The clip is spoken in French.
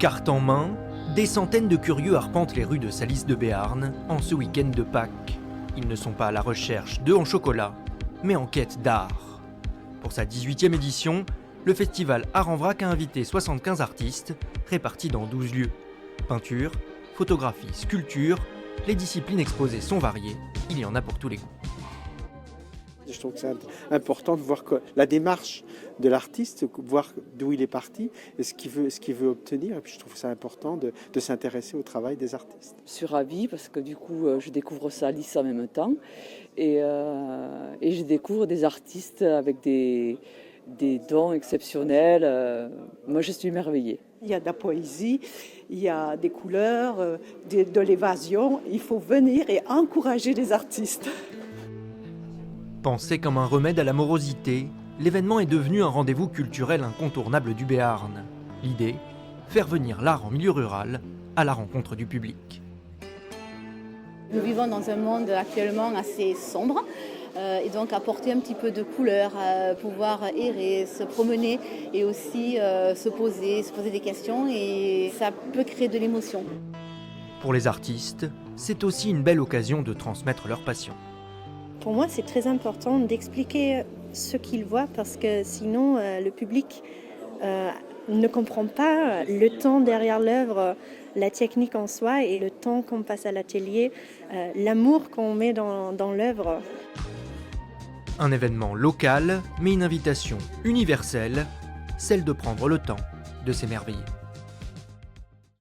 Carte en main, des centaines de curieux arpentent les rues de Salis de Béarn en ce week-end de Pâques. Ils ne sont pas à la recherche d'œufs en chocolat, mais en quête d'art. Pour sa 18e édition, le festival Art en Vrac a invité 75 artistes répartis dans 12 lieux. Peinture, photographie, sculpture, les disciplines exposées sont variées, il y en a pour tous les goûts. Je trouve que c'est important de voir la démarche de l'artiste, voir d'où il est parti et ce qu'il veut obtenir. Et puis je trouve ça important de s'intéresser au travail des artistes. Je suis ravie parce que du coup je découvre Salis en même temps et je découvre des artistes avec des dons exceptionnels. Moi je suis émerveillée. Il y a de la poésie, il y a des couleurs, de l'évasion. Il faut venir et encourager les artistes. Pensé comme un remède à la morosité, l'événement est devenu un rendez-vous culturel incontournable du Béarn. L'idée, faire venir l'art en milieu rural à la rencontre du public. Nous vivons dans un monde actuellement assez sombre et donc apporter un petit peu de couleur, pouvoir errer, se promener et aussi se poser des questions et ça peut créer de l'émotion. Pour les artistes, c'est aussi une belle occasion de transmettre leur passion. Pour moi, c'est très important d'expliquer ce qu'ils voient parce que sinon, le public ne comprend pas le temps derrière l'œuvre, la technique en soi et le temps qu'on passe à l'atelier, l'amour qu'on met dans l'œuvre. Un événement local, mais une invitation universelle, celle de prendre le temps de s'émerveiller.